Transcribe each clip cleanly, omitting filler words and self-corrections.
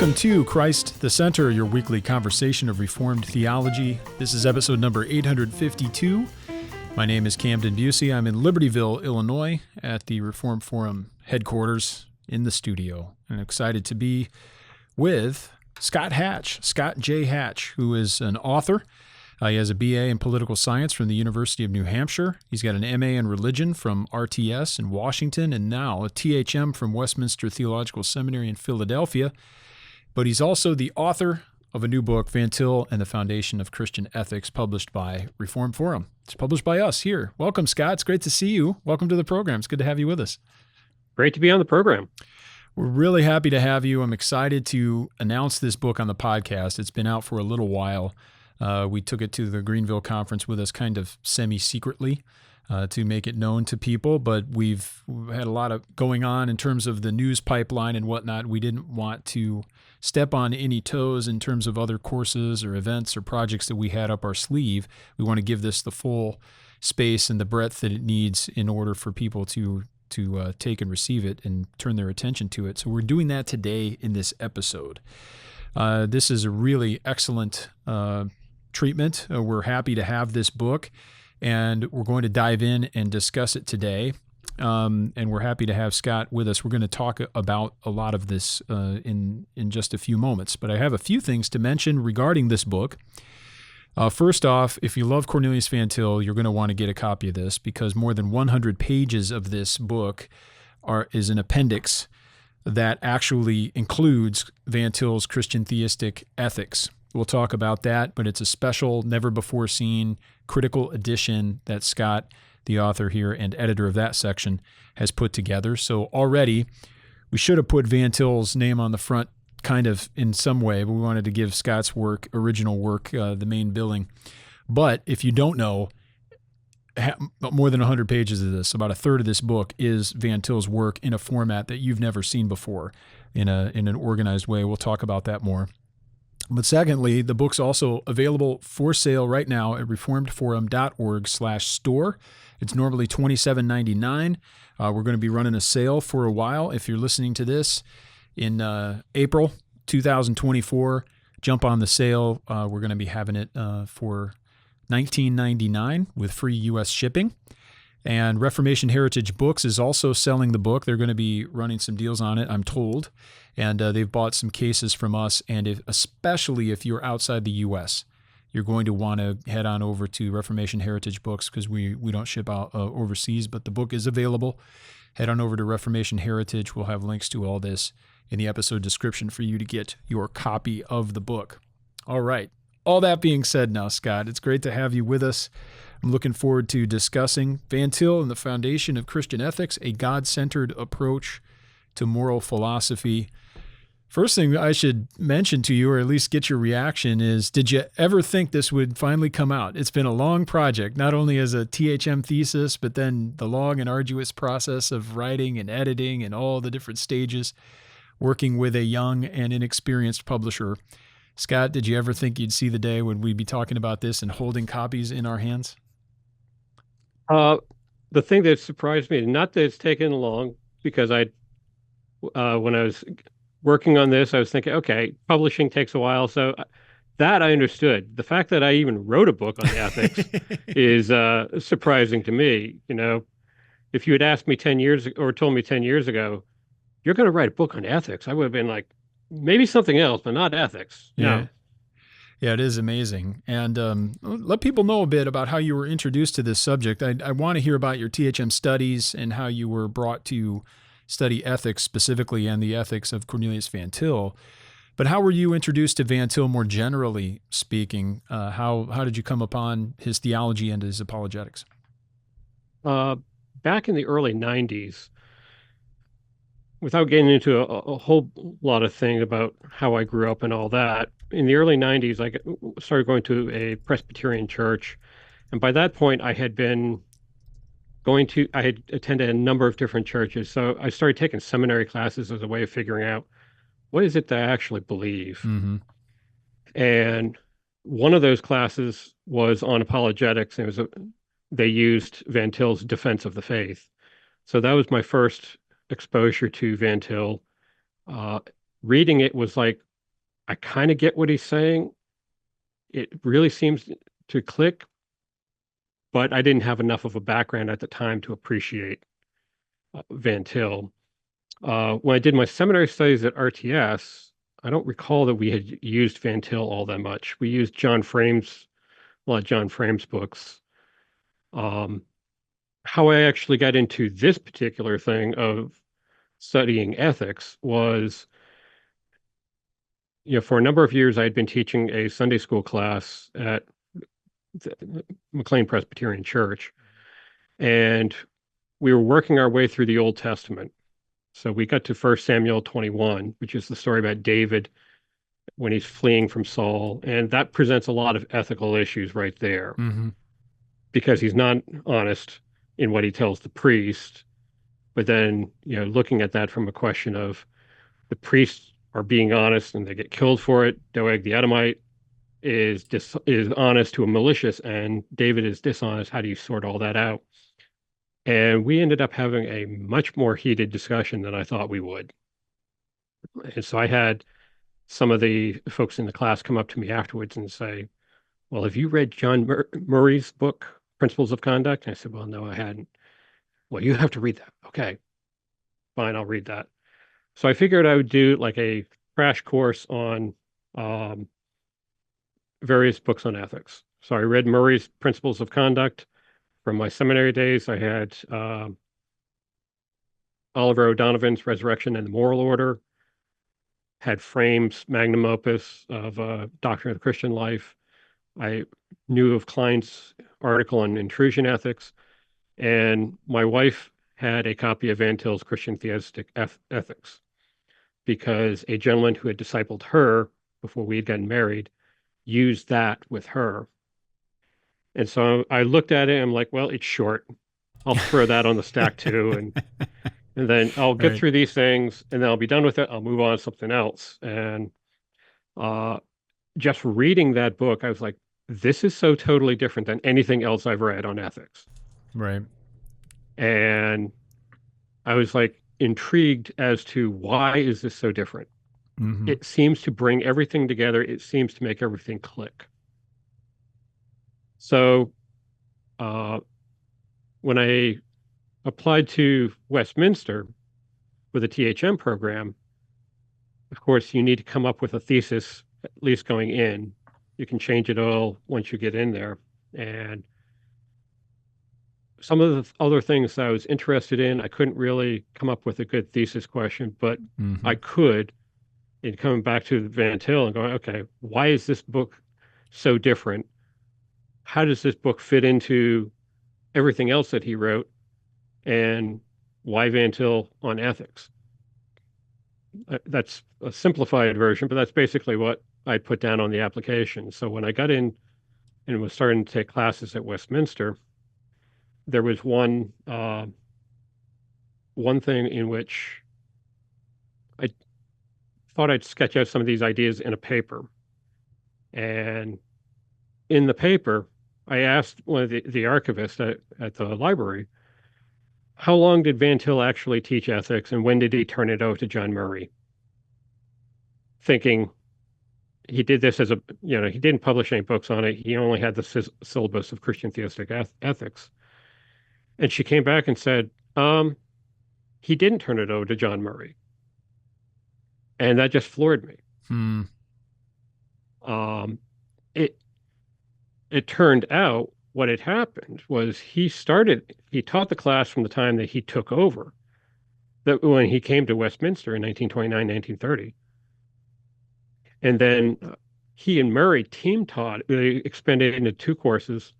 Welcome to Christ the Center, your weekly conversation of Reformed theology. This is episode number 852. My name is Camden Busey. I'm in Libertyville, Illinois, at the Reformed Forum headquarters in the studio. And I'm excited to be with Scott J. Hatch, who is an author. He has a BA in political science from the University of New Hampshire. He's got an MA in religion from RTS in Washington, and now a THM from Westminster Theological Seminary in Philadelphia. But he's also the author of a new book, Van Til and the Foundation of Christian Ethics, published by Reformed Forum. It's published by us here. Welcome, Scott. It's great to see you. Welcome to the program. It's good to have you with us. Great to be on the program. We're really happy to have you. I'm excited to announce this book on the podcast. It's been out for a little while. We took it to the Greenville conference with us kind of semi-secretly to make it known to people, but we've had a lot of going on in terms of the news pipeline and whatnot. We didn't want to step on any toes in terms of other courses or events or projects that we had up our sleeve. We want to give this the full space and the breadth that it needs in order for people to take and receive it and turn their attention to it. So we're doing that today in this episode. This is a really excellent treatment. We're happy to have this book, and we're going to dive in and discuss it today. And we're happy to have Scott with us. We're going to talk about a lot of this in just a few moments. But I have a few things to mention regarding this book. First off, if you love Cornelius Van Til, you're going to want to get a copy of this, because more than 100 pages of this book is an appendix that actually includes Van Til's Christian-Theistic ethics. We'll talk about that, but it's a special, never-before-seen critical edition that Scott, the author here and editor of that section, has put together. So already, we should have put Van Til's name on the front kind of in some way, but we wanted to give Scott's work, original work, the main billing. But if you don't know, more than 100 pages of this, about a third of this book, is Van Til's work in a format that you've never seen before in an organized way. We'll talk about that more. But secondly, the book's also available for sale right now at reformedforum.org/store. It's normally $27.99. We're going to be running a sale for a while. If you're listening to this in April 2024, jump on the sale. We're going to be having it for $19.99 with free U.S. shipping. And Reformation Heritage Books is also selling the book. They're going to be running some deals on it, I'm told. And they've bought some cases from us. And especially if you're outside the U.S., you're going to want to head on over to Reformation Heritage Books, because we don't ship out overseas, but the book is available. Head on over to Reformation Heritage. We'll have links to all this in the episode description for you to get your copy of the book. All right. All that being said now, Scott, it's great to have you with us. I'm looking forward to discussing Van Til and the Foundation of Christian Ethics, a God-centered approach to moral philosophy. First thing I should mention to you, or at least get your reaction, is did you ever think this would finally come out? It's been a long project, not only as a THM thesis, but then the long and arduous process of writing and editing and all the different stages, working with a young and inexperienced publisher. Scott, did you ever think you'd see the day when we'd be talking about this and holding copies in our hands? The thing that surprised me, not that it's taken long, because when I was working on this, I was thinking, okay, publishing takes a while. So that I understood. The fact that I even wrote a book on ethics is surprising to me. You know, if you had asked me 10 years or told me 10 years ago, you're going to write a book on ethics, I would have been like, maybe something else, but not ethics. Yeah. No. Yeah, it is amazing. And let people know a bit about how you were introduced to this subject. I want to hear about your THM studies and how you were brought to study ethics specifically and the ethics of Cornelius Van Til. But how were you introduced to Van Til more generally speaking? How did you come upon his theology and his apologetics? Back in the early 90s, without getting into a whole lot of things about how I grew up and all that, in the early 90s, I started going to a Presbyterian church. And by that point, I had attended a number of different churches. So I started taking seminary classes as a way of figuring out what is it that I actually believe. Mm-hmm. And one of those classes was on apologetics. And they used Van Til's Defense of the Faith. So that was my first exposure to Van Til. Reading it was like I kind of get what he's saying. It really seems to click, but I didn't have enough of a background at the time to appreciate Van Til. When I did my seminary studies at RTS, I don't recall that we had used Van Til all that much. We used a lot of John Frame's books. How I actually got into this particular thing of studying ethics was, for a number of years, I had been teaching a Sunday school class at the McLean Presbyterian Church, and we were working our way through the Old Testament. So we got to 1 Samuel 21, which is the story about David when he's fleeing from Saul. And that presents a lot of ethical issues right there because he's not honest in what he tells the priest. But then, looking at that from a question of the priests are being honest and they get killed for it. Doeg the Edomite is honest to a malicious, and David is dishonest. How do you sort all that out? And we ended up having a much more heated discussion than I thought we would. And so I had some of the folks in the class come up to me afterwards and say, well, have you read John Murray's book, Principles of Conduct? And I said, well, no, I hadn't. Well, you have to read that. Okay, fine, I'll read that. So I figured I would do like a crash course on various books on ethics. So I read Murray's Principles of Conduct. From my seminary days, I had Oliver O'Donovan's Resurrection and the Moral Order, had Frame's magnum opus of Doctrine of the Christian Life. I knew of Klein's article on intrusion ethics, and my wife had a copy of Van Til's Christian-Theistic Ethics, because a gentleman who had discipled her before we had gotten married used that with her. And so I looked at it and I'm like, well, it's short. I'll throw that on the stack too. And then I'll get through these things and then I'll be done with it. I'll move on to something else. And just reading that book, I was like, this is so totally different than anything else I've read on ethics. Right. And I was like intrigued as to why is this so different? It seems to bring everything together. It seems to make everything click. So when I applied to Westminster with a THM program, of course, you need to come up with a thesis, at least going in. You can change it all once you get in there. And some of the other things that I was interested in, I couldn't really come up with a good thesis question, but I could, in coming back to Van Til and going, okay, why is this book so different? How does this book fit into everything else that he wrote? And why Van Til on ethics? That's a simplified version, but that's basically what I put down on the application. So when I got in and was starting to take classes at Westminster, there was one thing in which I thought I'd sketch out some of these ideas in a paper. And in the paper, I asked one of the archivists at the library, how long did Van Til actually teach ethics and when did he turn it over to John Murray? Thinking he did this as he didn't publish any books on it. He only had the syllabus of Christian-Theistic ethics. And she came back and said, he didn't turn it over to John Murray. And that just floored me. It turned out what had happened was he taught the class from the time that he took over, that when he came to Westminster in 1929, 1930. And then he and Murray team taught, they expanded into 2 courses,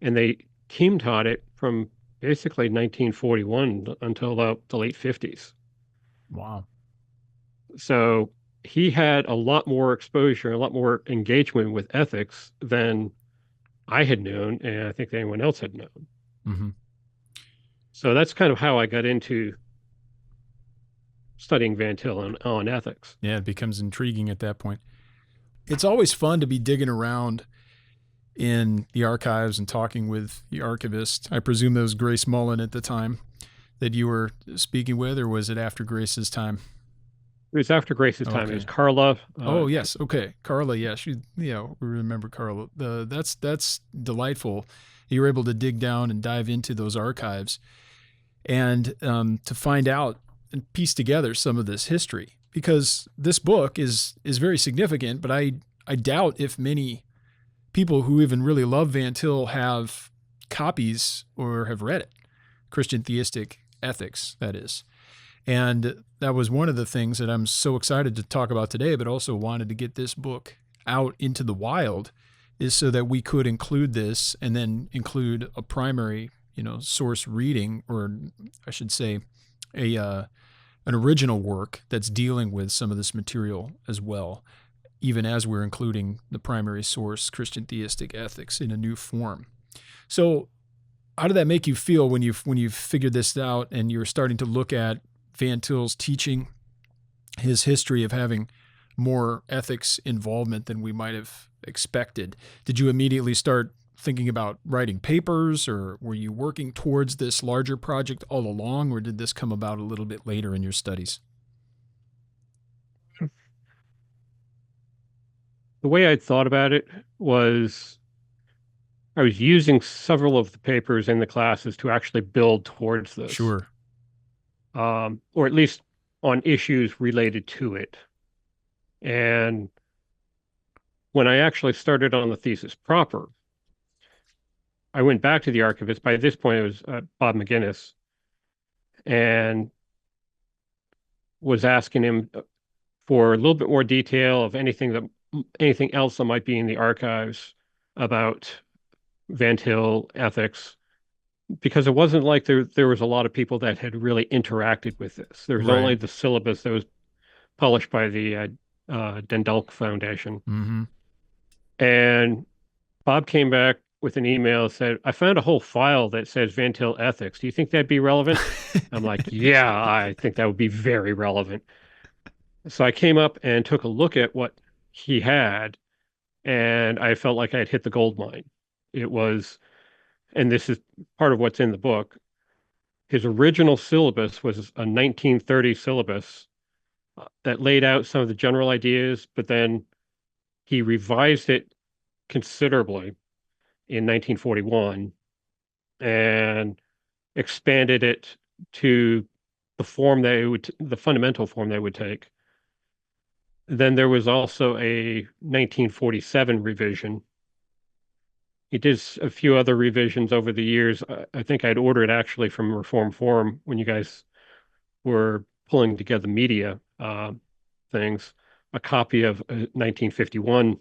and they team taught it from basically 1941 until the late 50s. Wow. So he had a lot more exposure, a lot more engagement with ethics than I had known, and I think anyone else had known. So that's kind of how I got into studying Van Til on ethics. Yeah, it becomes intriguing at that point. It's always fun to be digging around in the archives and talking with the archivist. I presume that was Grace Mullen at the time that you were speaking with, or was it after Grace's time? It was after Grace's time. It was Okay. Carla. Oh yes, okay. Carla, yeah, we remember Carla. That's delightful. You were able to dig down and dive into those archives and to find out and piece together some of this history, because this book is very significant. But I doubt if many people who even really love Van Til have copies or have read it. Christian-Theistic Ethics, that is. And that was one of the things that I'm so excited to talk about today, but also wanted to get this book out into the wild, is so that we could include this and then include a primary, source reading, or I should say an original work that's dealing with some of this material as well, even as we're including the primary source, Christian-Theistic Ethics, in a new form. So how did that make you feel when you figured this out and you're starting to look at Van Til's teaching, his history of having more ethics involvement than we might have expected? Did you immediately start thinking about writing papers, or were you working towards this larger project all along, or did this come about a little bit later in your studies? The way I thought about it was I was using several of the papers in the classes to actually build towards this. Sure. Or at least on issues related to it. And when I actually started on the thesis proper, I went back to the archivist. By this point, it was Bob McGinnis, and was asking him for a little bit more detail of anything else that might be in the archives about Van Til ethics, because it wasn't like there was a lot of people that had really interacted with this. There was Right. only the syllabus that was published by the Dendalk Foundation. Mm-hmm. And Bob came back with an email and said, I found a whole file that says Van Til ethics. Do you think that'd be relevant? I'm like, yeah, I think that would be very relevant. So I came up and took a look at what he had, and I felt like I had hit the gold mine. It was, and this is part of what's in the book, his original syllabus was a 1930 syllabus that laid out some of the general ideas, but then he revised it considerably in 1941 and expanded it to the fundamental form they would take. Then there was also a 1947 revision. He did a few other revisions over the years. I think I'd ordered actually from Reform Forum when you guys were pulling together media things, a copy of a 1951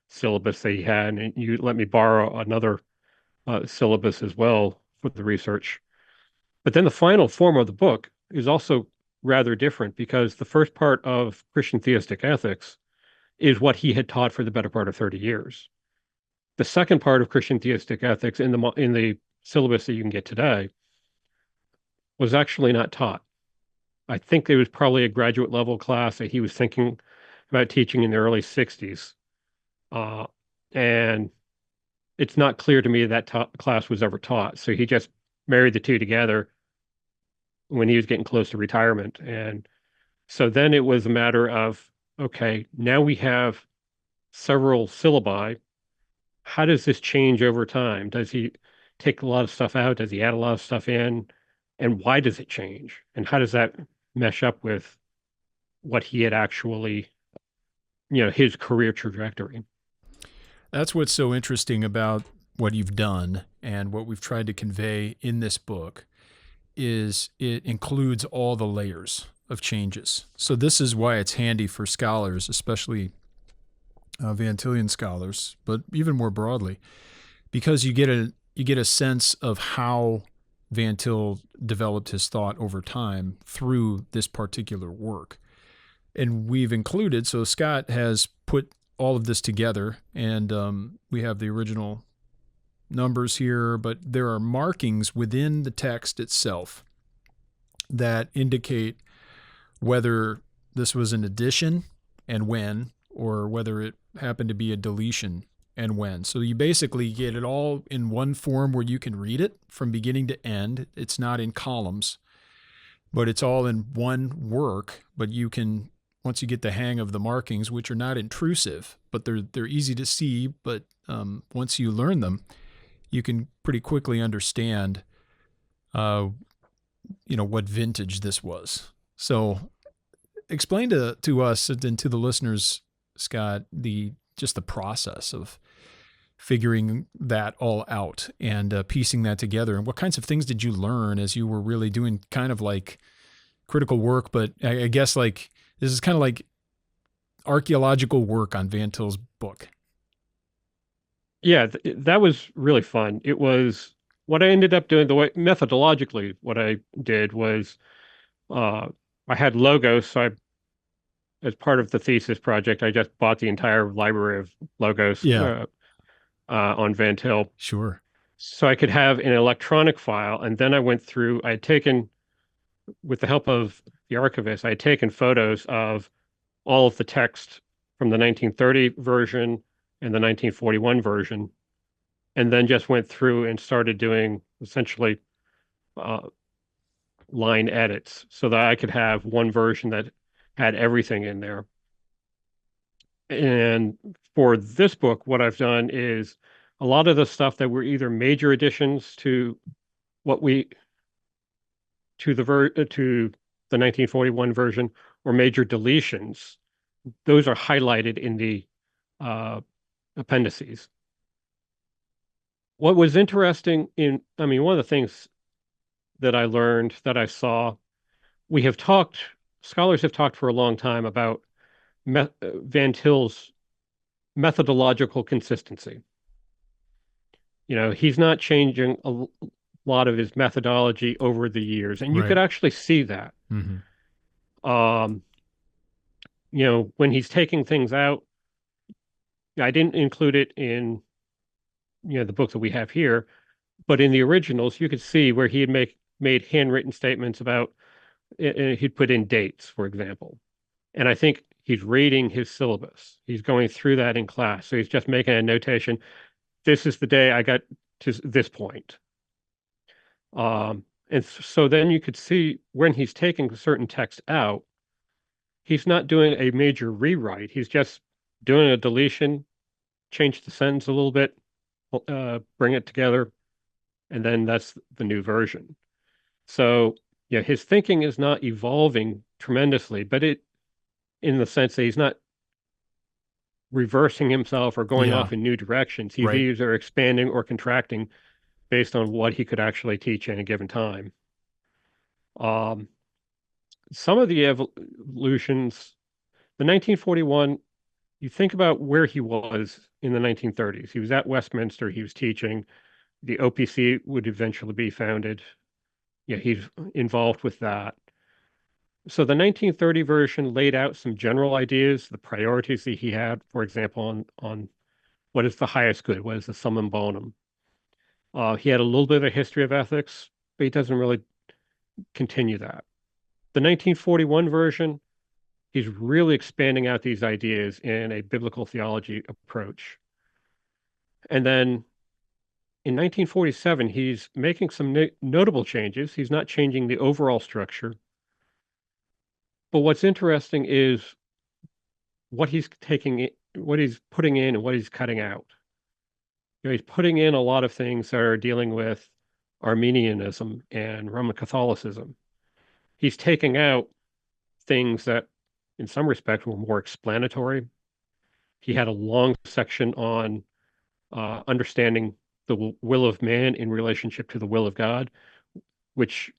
syllabus that he had, and you let me borrow another syllabus as well for the research. But then the final form of the book is also rather different, because the first part of Christian theistic ethics is what he had taught for the better part of 30 years. The second part of Christian theistic ethics in the syllabus that you can get today was actually not taught. I think it was probably a graduate level class that he was thinking about teaching in the early 60s. And it's not clear to me that class was ever taught. So he just married the two together when he was getting close to retirement. And so then it was a matter of, okay, now we have several syllabi. How does this change over time? Does he take a lot of stuff out? Does he add a lot of stuff in? And why does it change? And how does that mesh up with what he had actually, his career trajectory? That's what's so interesting about what you've done and what we've tried to convey in this book, is it includes all the layers of changes. So this is why it's handy for scholars, especially Van Tilian scholars, but even more broadly, because you get a sense of how Van Til developed his thought over time through this particular work. And we've included, so Scott has put all of this together, and we have the original numbers here, but there are markings within the text itself that indicate whether this was an addition and when, or whether it happened to be a deletion and when. So you basically get it all in one form where you can read it from beginning to end. It's not in columns, but it's all in one work, but you can once you get the hang of the markings, which are not intrusive, but they're easy to see. But once you learn them, you can pretty quickly understand, what vintage this was. So explain to us and to the listeners, Scott, just the process of figuring that all out and piecing that together. And what kinds of things did you learn as you were really doing kind of like critical work? But I guess like this is kind of like archaeological work on Van Til's book. Yeah, that was really fun. It was what I ended up doing, the way methodologically, what I did was I had logos. So as part of the thesis project, I just bought the entire library of logos Yeah, on Van Til. sure. So I could have an electronic file. And then I went through, I had taken, with the help of the archivist, I had taken photos of all of the text from the 1930 version and the 1941 version, and then just went through and started doing essentially line edits so that I could have one version that had everything in there. And for this book, what I've done is a lot of the stuff that were either major additions to what we to the 1941 version or major deletions, those are highlighted in the appendices. What was interesting one of the things that I learned, that I saw, scholars have talked for a long time about Van Til's methodological consistency. He's not changing a lot of his methodology over the years, and you could actually see that. Mm-hmm. When he's taking things out, I didn't include it in the book that we have here, but in the originals, you could see where he had made handwritten statements about, he'd put in dates, for example. And I think he's reading his syllabus. He's going through that in class. So he's just making a notation. This is the day I got to this point. And so then you could see when he's taking certain text out, he's not doing a major rewrite. He's just doing a deletion, change the sentence a little bit, bring it together, and then that's the new version. So yeah, his thinking is not evolving tremendously, but in the sense that he's not reversing himself or going off in new directions. He's either expanding or contracting based on what he could actually teach in a given time. Some of the evolutions, the 1941, you think about where he was in the 1930s. He was at Westminster, he was teaching. The OPC would eventually be founded. Yeah, he's involved with that. So the 1930 version laid out some general ideas, the priorities that he had, for example, on what is the highest good, what is the summum bonum. He had a little bit of a history of ethics, but he doesn't really continue that. The 1941 version, he's really expanding out these ideas in a biblical theology approach. And then in 1947, he's making some notable changes. He's not changing the overall structure. But what's interesting is what he's putting in and what he's cutting out. He's putting in a lot of things that are dealing with Arminianism and Roman Catholicism. He's taking out things that, in some respects, were more explanatory. He had a long section on understanding the will of man in relationship to the will of God, which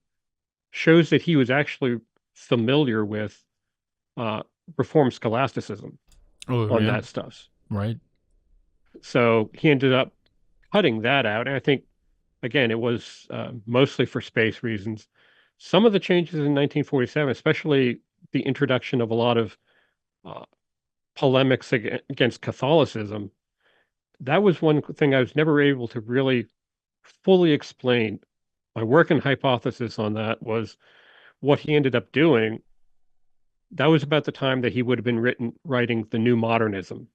shows that he was actually familiar with Reformed scholasticism on that stuff. Right. So he ended up cutting that out. And I think, again, it was mostly for space reasons. Some of the changes in 1947, especially the introduction of a lot of polemics against Catholicism, that was one thing I was never able to really fully explain. My working hypothesis on that was what he ended up doing. That was about the time that he would have been writing the New Modernism.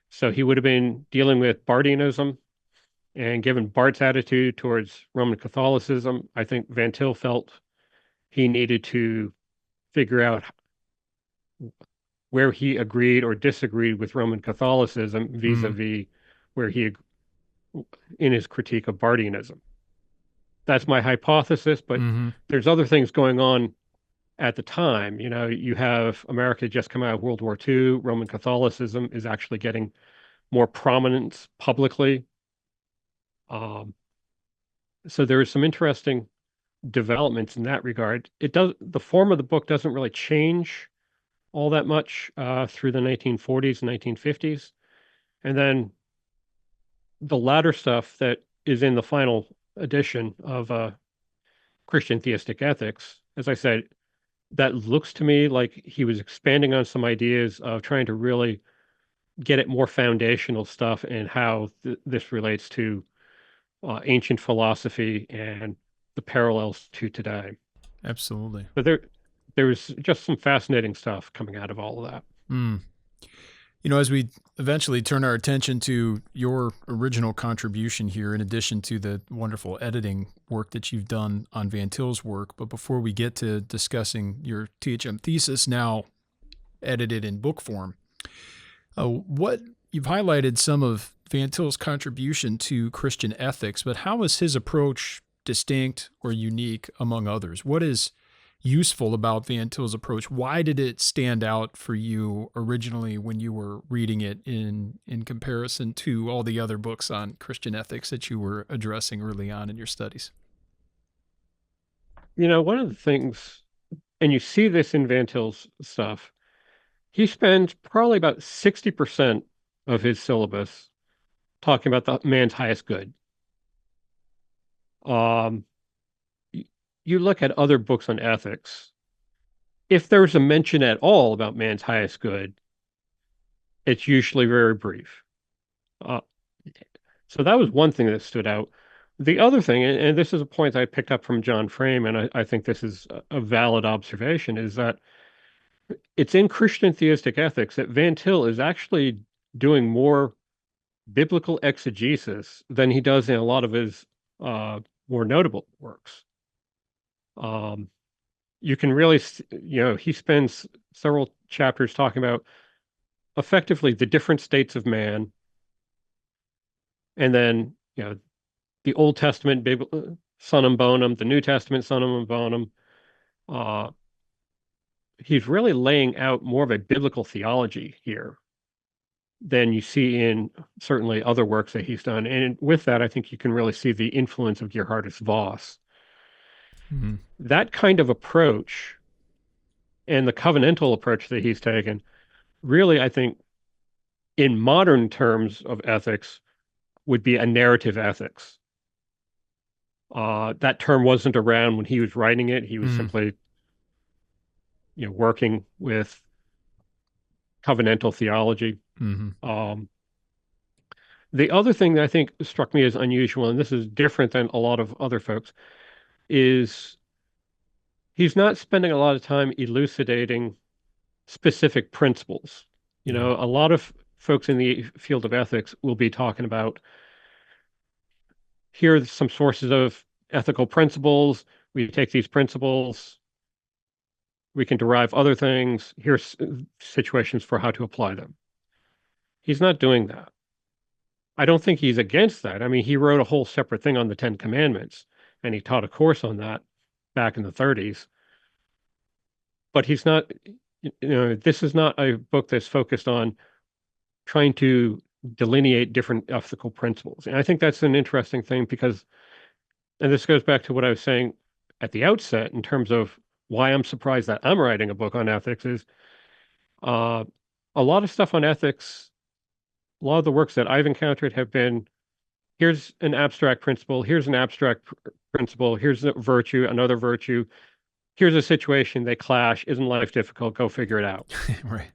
So he would have been dealing with Bardianism, and given Barth's attitude towards Roman Catholicism, I think Van Til felt he needed to figure out where he agreed or disagreed with Roman Catholicism vis-a-vis where he, in his critique of Bardianism. That's my hypothesis, but there's other things going on at the time. You know, you have America just come out of World War II. Roman Catholicism is actually getting more prominence publicly. So there is some interesting developments in that regard. The form of the book doesn't really change all that much through the 1940s and 1950s. And then the latter stuff that is in the final edition of Christian-Theistic Ethics, as I said, that looks to me like he was expanding on some ideas of trying to really get at more foundational stuff and how this relates to ancient philosophy and the parallels to today. Absolutely. But there's just some fascinating stuff coming out of all of that. You know, as we eventually turn our attention to your original contribution here, in addition to the wonderful editing work that you've done on Van Til's work, but before we get to discussing your THM thesis now edited in book form, what you've highlighted some of Van Til's contribution to Christian ethics, but how is his approach distinct or unique among others? What is useful about Van Til's approach? Why did it stand out for you originally when you were reading it in comparison to all the other books on Christian ethics that you were addressing early on in your studies? You know, one of the things, and you see this in Van Til's stuff, he spends probably about 60% of his syllabus talking about the man's highest good. You look at other books on ethics, if there's a mention at all about man's highest good, it's usually very brief. So that was one thing that stood out. The other thing, and this is a point I picked up from John Frame, and I think this is a valid observation, is that it's in Christian theistic ethics that Van Til is actually doing more biblical exegesis than he does in a lot of his more notable works. You can really, he spends several chapters talking about effectively the different states of man. And then, the Old Testament Sunum Bonum, the New Testament Sunum Bonum. He's really laying out more of a biblical theology here than you see in certainly other works that he's done. And with that, I think you can really see the influence of Geerhardus Voss. That kind of approach and the covenantal approach that he's taken, really, I think, in modern terms of ethics, would be a narrative ethics. That term wasn't around when he was writing it. He was simply, working with covenantal theology. The other thing that I think struck me as unusual, and this is different than a lot of other folks, is he's not spending a lot of time elucidating specific principles. A lot of folks in the field of ethics will be talking about, here are some sources of ethical principles. We take these principles, we can derive other things. Here's situations for how to apply them. He's not doing that. I don't think he's against that. I mean, he wrote a whole separate thing on the Ten Commandments, and he taught a course on that back in the 30s. But he's not, this is not a book that's focused on trying to delineate different ethical principles. And I think that's an interesting thing because, and this goes back to what I was saying at the outset in terms of why I'm surprised that I'm writing a book on ethics, is a lot of stuff on ethics, a lot of the works that I've encountered have been, here's an abstract principle, here's an abstract principle, here's a virtue, another virtue, here's a situation, they clash, isn't life difficult, go figure it out. Right.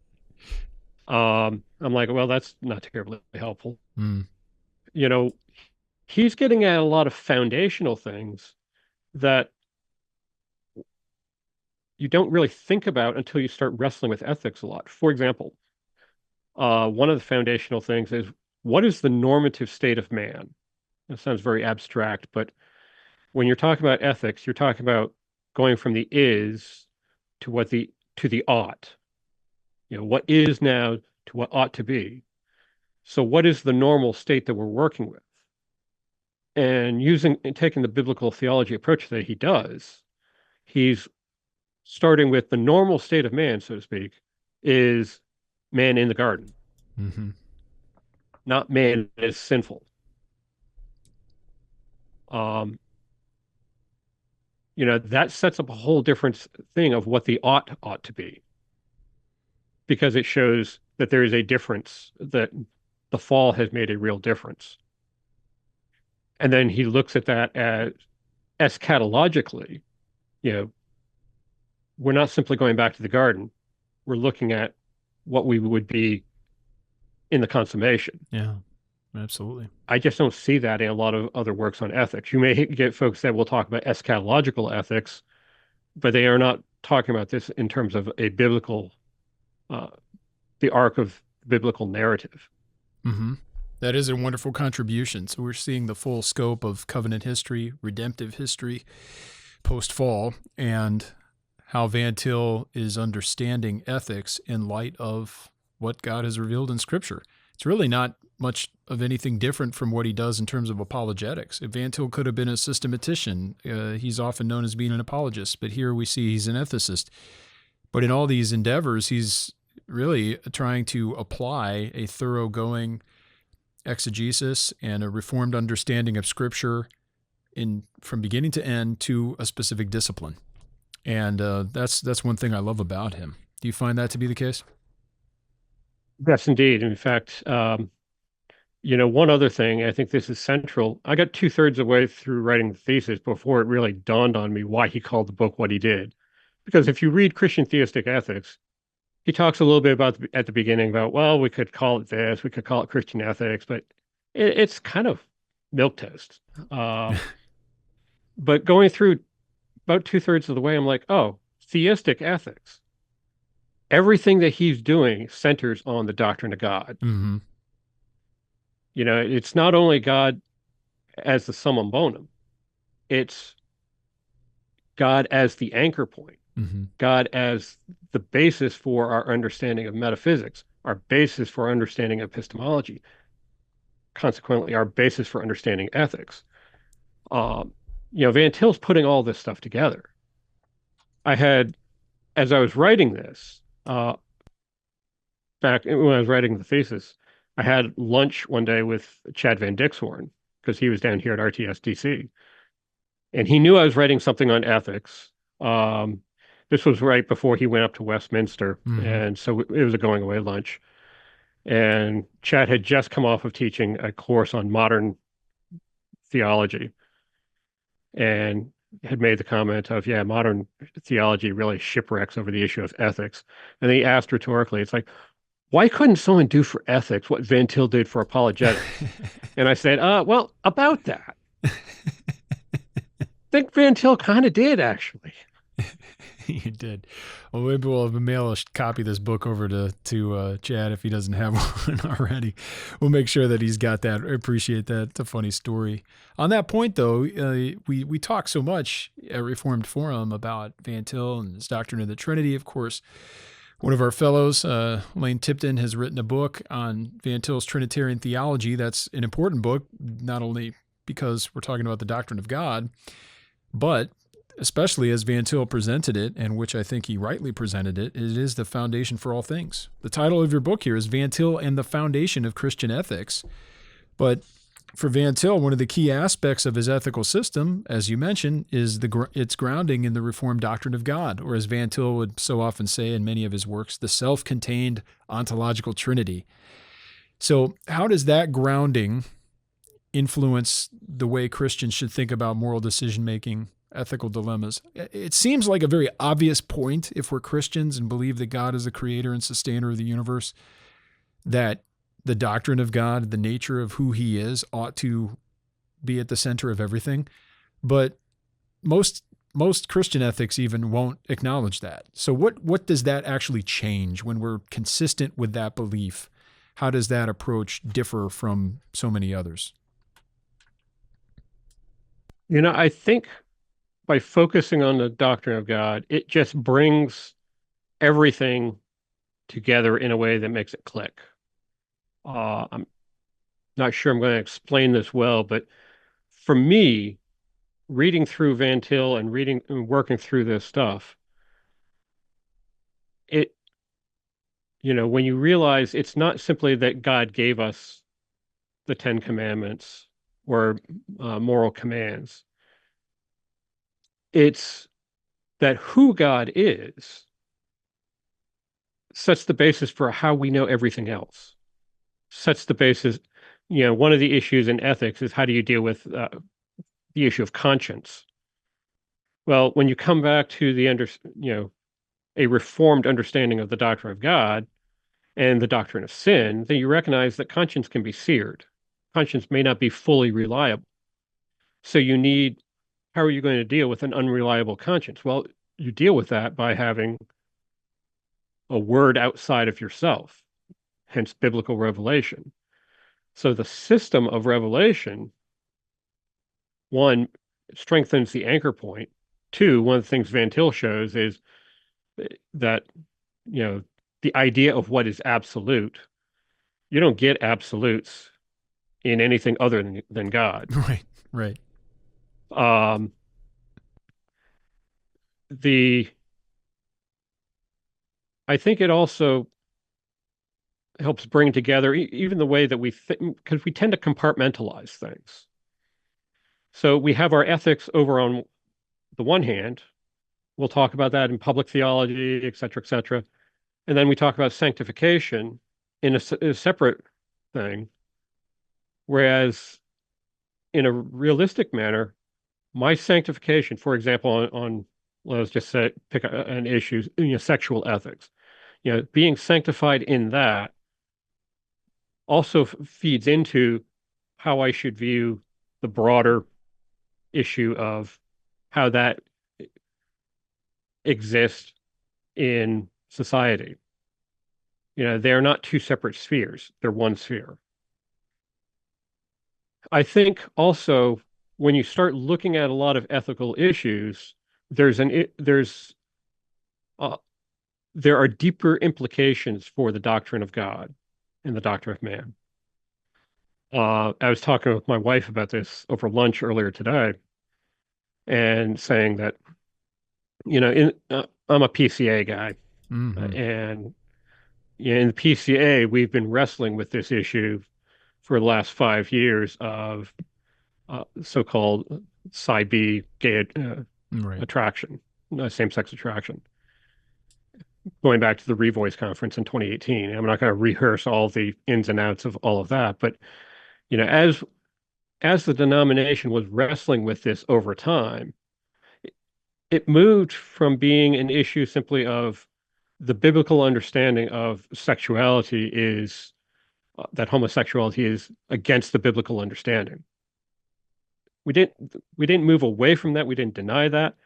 I'm like, well, that's not terribly helpful. He's getting at a lot of foundational things that you don't really think about until you start wrestling with ethics a lot. For example, one of the foundational things is, what is the normative state of man? That sounds very abstract, but when you're talking about ethics, you're talking about going from the is to the ought. what is now to what ought to be. So what is the normal state that we're working with? And taking the biblical theology approach that he does, he's starting with the normal state of man, so to speak, is man in the garden, not man as sinful. That sets up a whole different thing of what the ought to be, because it shows that there is a difference, that the fall has made a real difference. And then he looks at that as eschatologically, we're not simply going back to the garden. We're looking at what we would be in the consummation. Yeah, absolutely. I just don't see that in a lot of other works on ethics. You may get folks that will talk about eschatological ethics, but they are not talking about this in terms of a biblical, the arc of biblical narrative. That is a wonderful contribution. So we're seeing the full scope of covenant history, redemptive history, post-fall, and how Van Til is understanding ethics in light of what God has revealed in Scripture. It's really not much of anything different from what he does in terms of apologetics. If Van Til could have been a systematician, he's often known as being an apologist, but here we see he's an ethicist. But in all these endeavors, he's really trying to apply a thoroughgoing exegesis and a reformed understanding of Scripture from beginning to end to a specific discipline. And that's one thing I love about him. Do you find that to be the case? Yes, indeed. In fact, one other thing, I think this is central. I got 2/3 of the way through writing the thesis before it really dawned on me why he called the book what he did. Because if you read Christian-Theistic ethics, he talks a little bit about at the beginning about, well, we could call it this, we could call it Christian ethics, but it's kind of milquetoast. But going through about 2/3 of the way, I'm like, oh, theistic ethics. Everything that he's doing centers on the doctrine of God. It's not only God as the summum bonum, it's God as the anchor point. God as the basis for our understanding of metaphysics, our basis for understanding epistemology, consequently, our basis for understanding ethics. Van Til's putting all this stuff together. As I was writing this, back when I was writing the thesis, I had lunch one day with Chad Van Dixhorn, because he was down here at RTSDC. And he knew I was writing something on ethics. This was right before he went up to Westminster, and so it was a going away lunch. And Chad had just come off of teaching a course on modern theology, and had made the comment of, yeah, modern theology really shipwrecks over the issue of ethics. And he asked rhetorically, it's like, why couldn't someone do for ethics what Van Til did for apologetics? And I said, well, about that. I think Van Til kind of did, actually. You did. Well, maybe we'll mail a copy of this book over to Chad if he doesn't have one already. We'll make sure that he's got that. I appreciate that. It's a funny story. On that point, though, we talk so much at Reformed Forum about Van Til and his doctrine of the Trinity. Of course, one of our fellows, Lane Tipton, has written a book on Van Til's Trinitarian theology. That's an important book, not only because we're talking about the doctrine of God, but especially as Van Til presented it, and which I think he rightly presented it, it is the foundation for all things. The title of your book here is Van Til and the Foundation of Christian Ethics. But for Van Til, one of the key aspects of his ethical system, as you mentioned, is its grounding in the Reformed doctrine of God, or as Van Til would so often say in many of his works, the self-contained ontological Trinity. So how does that grounding influence the way Christians should think about moral decision-making, ethical dilemmas? It seems like a very obvious point if we're Christians and believe that God is the creator and sustainer of the universe, that the doctrine of God, the nature of who he is, ought to be at the center of everything. But most Christian ethics even won't acknowledge that. So what does that actually change when we're consistent with that belief? How does that approach differ from so many others? I think by focusing on the doctrine of God, it just brings everything together in a way that makes it click. I'm not sure I'm going to explain this well, but for me, reading through Van Til and reading and working through this stuff, it, when you realize it's not simply that God gave us the Ten Commandments or moral commands, it's that who God is sets the basis for how we know everything else. Sets the basis. One of the issues in ethics is how do you deal with the issue of conscience? Well, when you come back to a reformed understanding of the doctrine of God and the doctrine of sin, then you recognize that conscience can be seared. Conscience may not be fully reliable. So how are you going to deal with an unreliable conscience? Well, you deal with that by having a word outside of yourself, hence biblical revelation. So the system of revelation, one, strengthens the anchor point. Two, one of the things Van Til shows is that, the idea of what is absolute, you don't get absolutes in anything other than God. Right, right. I think it also helps bring together even the way that we think, because we tend to compartmentalize things. So we have our ethics over on the one hand. We'll talk about that in public theology, et cetera, et cetera. And then we talk about sanctification in a separate thing. Whereas in a realistic manner, my sanctification, for example, let's just say, pick an issue, sexual ethics, being sanctified in that also feeds into how I should view the broader issue of how that exists in society. They're not two separate spheres, they're one sphere. I think also when you start looking at a lot of ethical issues, there are deeper implications for the doctrine of God and the doctrine of man. I was talking with my wife about this over lunch earlier today, and saying that, I'm a PCA guy, and in the PCA, we've been wrestling with this issue for the last 5 years of so-called psi B gay Right. attraction, same-sex attraction. Going back to the Revoice conference in 2018, I'm not going to rehearse all the ins and outs of all of that, but as the denomination was wrestling with this over time, it moved from being an issue simply of the biblical understanding of sexuality is that homosexuality is against the biblical understanding. We didn't move away from that. We didn't deny that.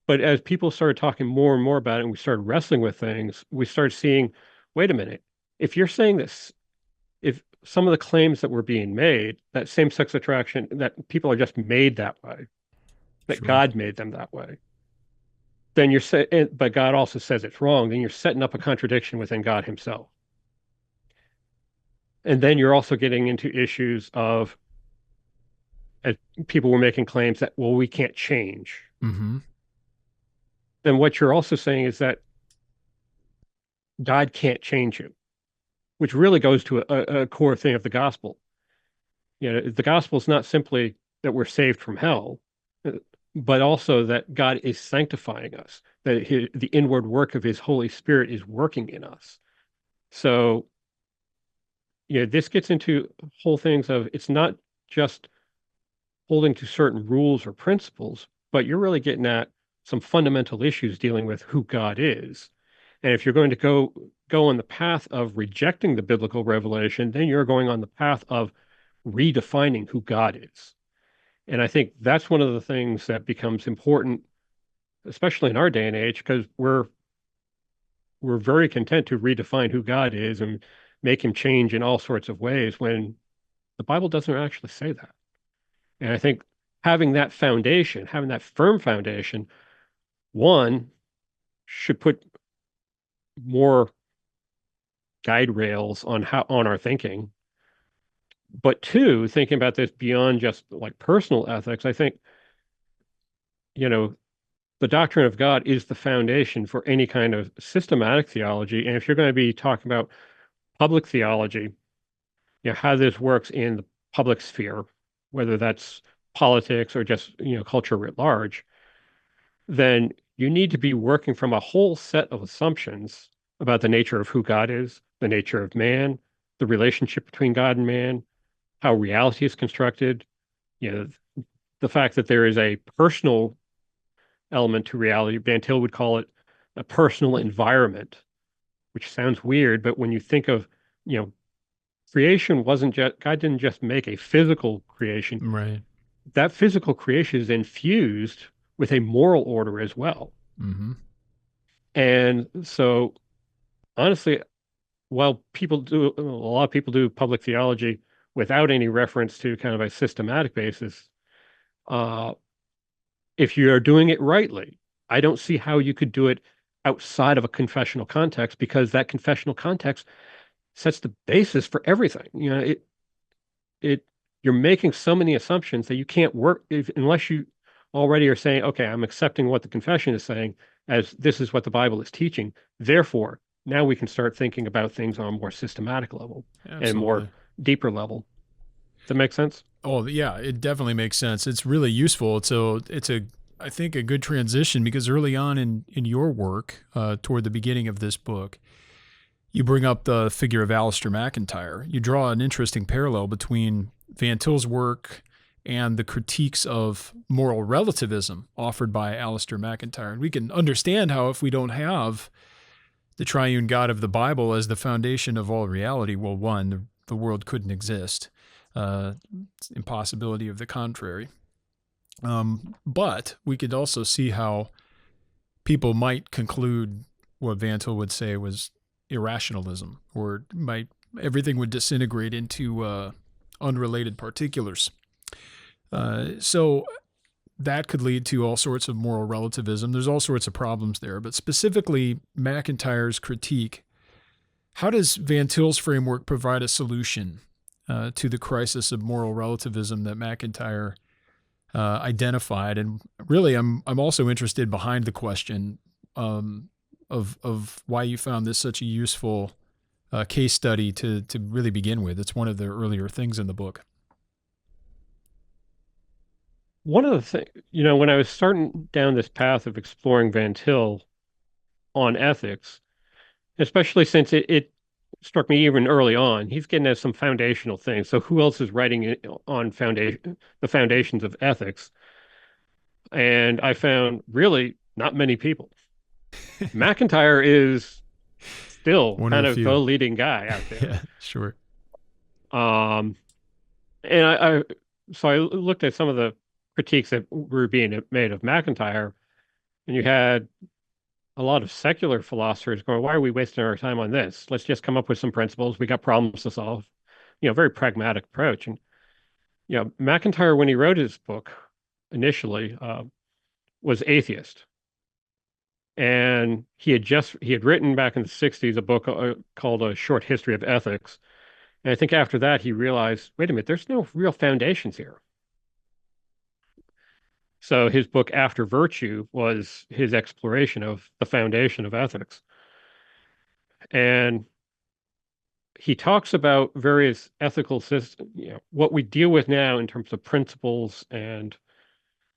But as people started talking more and more about it, and we started wrestling with things, we started seeing, wait a minute, if you're saying this, if some of the claims that were being made, that same-sex attraction, that people are just made that way, that Sure. God made them that way, then but God also says it's wrong, then you're setting up a contradiction within God himself. And then you're also getting into issues of, as people were making claims that, well, we can't change. Mm-hmm. Then what you're also saying is that God can't change you, which really goes to a core thing of the gospel. The gospel is not simply that we're saved from hell, but also that God is sanctifying us, that the inward work of his Holy Spirit is working in us. So, this gets into whole things of, it's not just holding to certain rules or principles, but you're really getting at some fundamental issues dealing with who God is. And if you're going to go on the path of rejecting the biblical revelation, then you're going on the path of redefining who God is. And I think that's one of the things that becomes important, especially in our day and age, because we're very content to redefine who God is and make him change in all sorts of ways when the Bible doesn't actually say that. And I think having that foundation, having that firm foundation, one, should put more guide rails on our thinking. But two, thinking about this beyond just like personal ethics, I think, you know, the doctrine of God is the foundation for any kind of systematic theology. And if you're going to be talking about public theology, how this works in the public sphere, whether that's politics or just, culture writ large, then you need to be working from a whole set of assumptions about the nature of who God is, the nature of man, the relationship between God and man, how reality is constructed, you know, the fact that there is a personal element to reality. Van Til would call it a personal environment, which sounds weird, but when you think of, creation wasn't just, God didn't just make a physical creation. Right. That physical creation is infused with a moral order as well. Mm-hmm. And so, honestly, while a lot of people do public theology without any reference to kind of a systematic basis, uh, if you're doing it rightly, I don't see how you could do it outside of a confessional context, because that confessional context sets the basis for everything. You're making so many assumptions that you can't work unless you already are saying, okay, I'm accepting what the confession is saying as this is what the Bible is teaching. Therefore, now we can start thinking about things on a more systematic level and a more deeper level. Does that make sense? Oh, yeah, it definitely makes sense. It's really useful. I think, a good transition, because early on in your work, toward the beginning of this book, you bring up the figure of Alasdair MacIntryre. You draw an interesting parallel between Van Til's work and the critiques of moral relativism offered by Alasdair MacIntryre. And we can understand how, if we don't have the triune God of the Bible as the foundation of all reality, well, one, the world couldn't exist. Impossibility of the contrary. But we could also see how people might conclude what Van Til would say was irrationalism, or everything would disintegrate into unrelated particulars. So that could lead to all sorts of moral relativism. There's all sorts of problems there, but specifically MacIntryre's critique. How does Van Til's framework provide a solution to the crisis of moral relativism that MacIntryre identified? And really, I'm also interested behind the question of why you found this such a useful case study to really begin with. It's one of the earlier things in the book. One of the things, when I was starting down this path of exploring Van Til on ethics, especially since it struck me even early on, he's getting at some foundational things. So who else is writing on the foundations of ethics? And I found really not many people. MacIntryre is still kind of the leading guy out there. Yeah, sure. And so I looked at some of the critiques that were being made of MacIntryre, and you had a lot of secular philosophers going, why are we wasting our time on this? Let's just come up with some principles. We got problems to solve. Very pragmatic approach. And, MacIntryre, when he wrote his book initially, was atheist. And he had written back in the 60s a book called A Short History of Ethics. And I think after that, he realized, wait a minute, there's no real foundations here. So his book, After Virtue, was his exploration of the foundation of ethics. And he talks about various ethical systems, what we deal with now in terms of principles and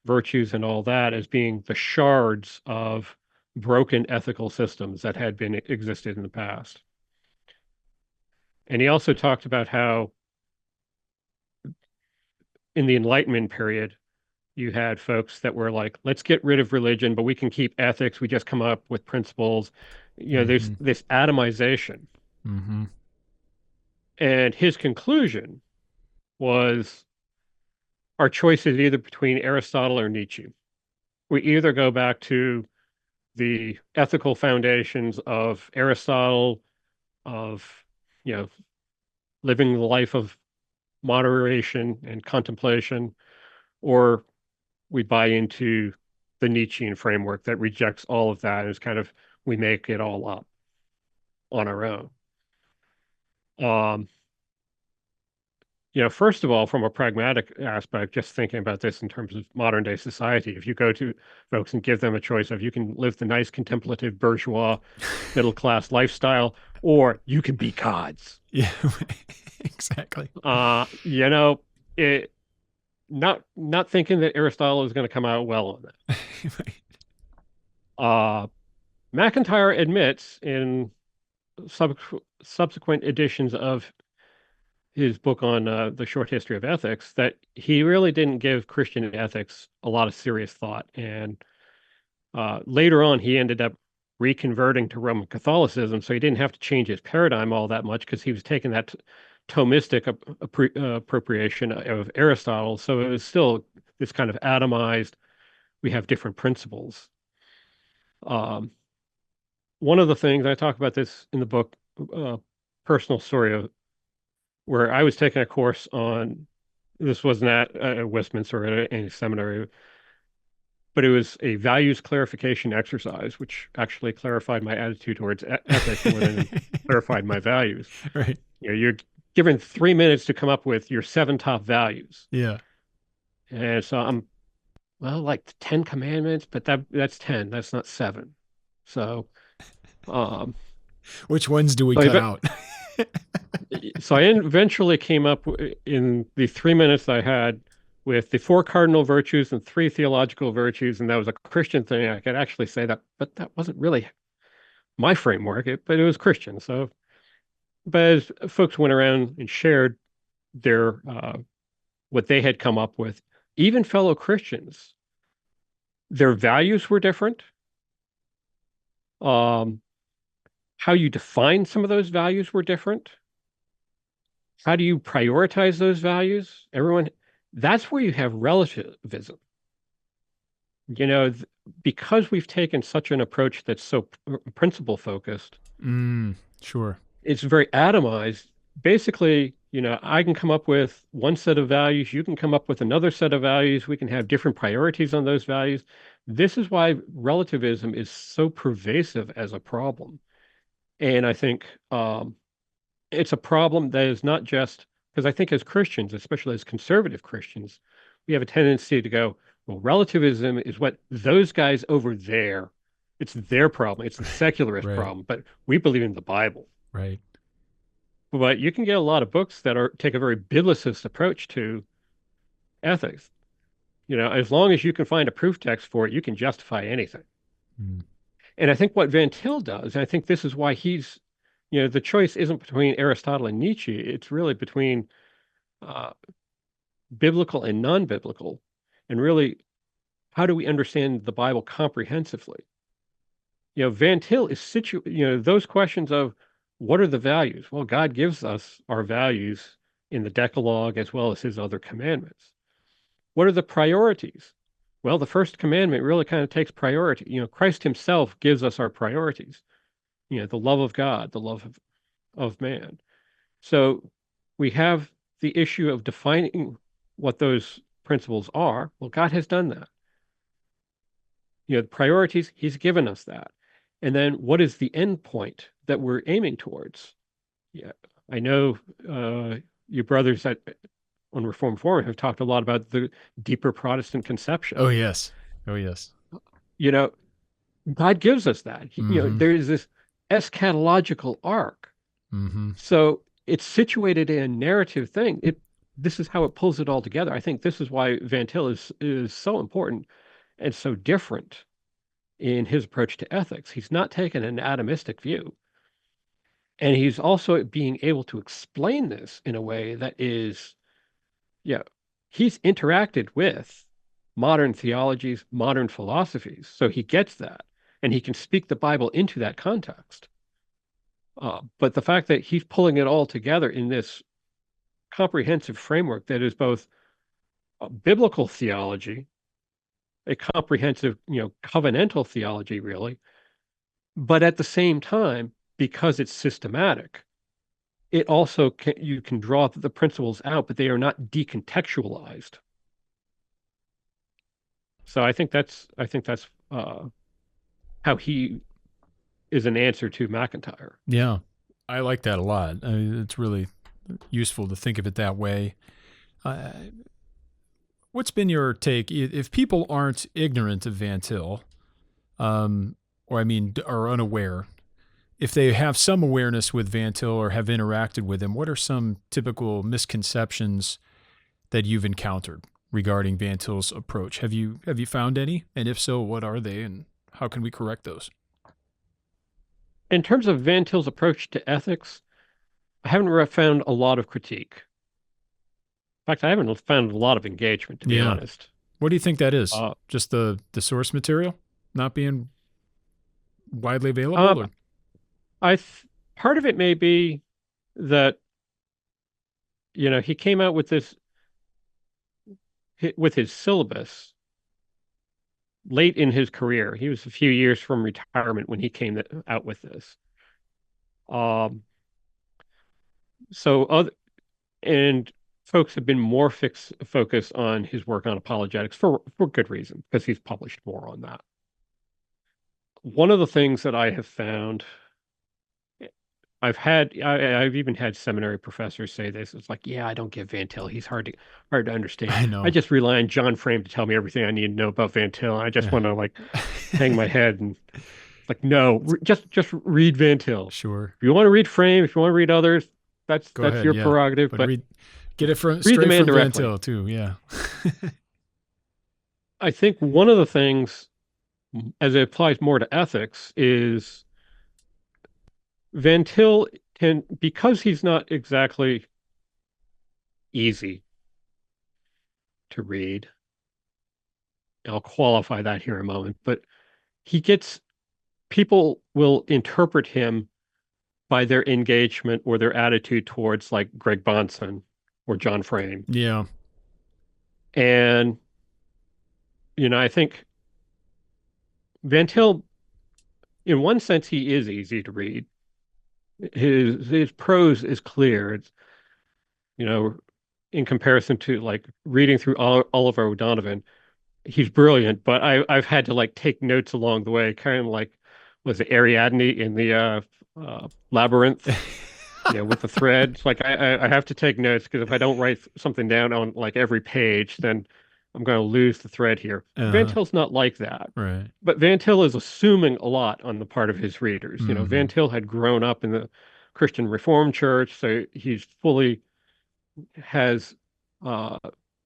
virtues and all that, as being the shards of broken ethical systems that had existed in the past. And he also talked about how in the Enlightenment period, you had folks that were like, let's get rid of religion, but we can keep ethics. We just come up with principles. There's this atomization. Mm-hmm. And his conclusion was our choice is either between Aristotle or Nietzsche. We either go back to the ethical foundations of Aristotle, of, living the life of moderation and contemplation, or we buy into the Nietzschean framework that rejects all of that as kind of, we make it all up on our own. Um, first of all, from a pragmatic aspect, just thinking about this in terms of modern day society, if you go to folks and give them a choice of you can live the nice contemplative bourgeois middle class lifestyle, or you can be gods. Yeah, exactly. It not thinking that Aristotle is going to come out well on that. MacIntryre admits in subsequent editions of his book on the short history of ethics that he really didn't give Christian ethics a lot of serious thought. And later on, he ended up reconverting to Roman Catholicism, so he didn't have to change his paradigm all that much because he was taking that Thomistic appropriation of Aristotle. So it was still this kind of atomized, we have different principles. One of the things I talk about this in the book, personal story of where I was taking a course on, this wasn't at Westminster or at any seminary, but it was a values clarification exercise, which actually clarified my attitude towards ethics more than clarified my values. Right. You're given 3 minutes to come up with your 7 top values. Yeah. And so like the 10 commandments, but that's 10, that's not 7. So, which ones do we cut out? So I eventually came up in the 3 minutes I had with the 4 cardinal virtues and 3 theological virtues, and that was a Christian thing. I could actually say that, but that wasn't really my framework, but it was Christian. So, but as folks went around and shared their what they had come up with, even fellow Christians, their values were different. How you define some of those values were different. How do you prioritize those values? That's where you have relativism. Because we've taken such an approach that's so principle focused. Sure. It's very atomized. Basically, I can come up with one set of values. You can come up with another set of values. We can have different priorities on those values. This is why relativism is so pervasive as a problem. And I think it's a problem that is not just because I think as Christians, especially as conservative Christians, we have a tendency to go, well, relativism is what those guys over there, it's their problem. It's the secularist right. problem, but we believe in the Bible. Right. But you can get a lot of books that take a very biblicist approach to ethics. As long as you can find a proof text for it, you can justify anything. And I think what Van Til does, and I think this is why he's, the choice isn't between Aristotle and Nietzsche. It's really between biblical and non-biblical. And really, how do we understand the Bible comprehensively? Van Til is those questions of what are the values? Well, God gives us our values in the Decalogue as well as his other commandments. What are the priorities? Well, the first commandment really kind of takes priority. Christ himself gives us our priorities. The love of God, the love of man. So we have the issue of defining what those principles are. Well, God has done that. The priorities, he's given us that. And then what is the end point that we're aiming towards? Yeah, I know you brothers on Reformed Forum have talked a lot about the deeper Protestant conception. Oh, yes. Oh, yes. God gives us that. There is this eschatological arc. So it's situated in a narrative thing. This is how it pulls it all together. I think this is why Van Til is so important and so different in his approach to ethics. He's not taking an atomistic view. And he's also being able to explain this in a way that is, he's interacted with modern theologies, modern philosophies. So he gets that. And he can speak the Bible into that context. But the fact that he's pulling it all together in this comprehensive framework that is both biblical theology, a comprehensive, covenantal theology, really, but at the same time, because it's systematic, it also you can draw the principles out, but they are not decontextualized. So I think that's how he is an answer to MacIntryre. Yeah. I like that a lot. It's really useful to think of it that way. Uh, what's been your take? If people aren't ignorant of Van Til, or I mean, are unaware, if they have some awareness with Van Til or have interacted with him, what are some typical misconceptions that you've encountered regarding Van Til's approach? Have you found any? And if so, what are they, and how can we correct those? In terms of Van Til's approach to ethics, I haven't found a lot of critique. In fact, I haven't found a lot of engagement, to be Yeah. honest. What do you think that is? Uh, Just the source material not being widely available, um, or I th Part of it may be that, he came out with with his syllabus late in his career. He was a few years from retirement when he came out with this. Um, so other and folks have been more focused on his work on apologetics for good reason, because he's published more on that. One of the things that I have found, I've even had seminary professors say this. It's like, yeah, I don't get Van Til. He's hard to understand. I I know. just rely on John Frame to tell me everything I need to know about Van Til. I just Yeah. want to like hang my head and like, no, just read Van Til. Sure. If you want to read Frame, if you want to read others, that's Go that's ahead. your Yeah. prerogative. But But get it from read the straight man from Van directly. Til too. Yeah. I think one of the things, as it applies more to ethics, is Van Til because he's not exactly easy to read. I'll qualify that here in a moment, but people will interpret him by their engagement or their attitude towards like Greg Bonson or John Frame. Yeah. And, I think Van Til, in one sense, he is easy to read. His prose is clear. It's, you know, in comparison to like reading through Oliver O'Donovan, he's brilliant, but I've had to like take notes along the way, kind of like was it Ariadne in the labyrinth, with the thread. It's like I have to take notes, because if I don't write something down on like every page, then I'm going to lose the thread here. Van Uh-huh. Til's not like that, Right. but Van Til is assuming a lot on the part of his readers. Mm-hmm. Van Til had grown up in the Christian Reformed Church, so he's fully has uh,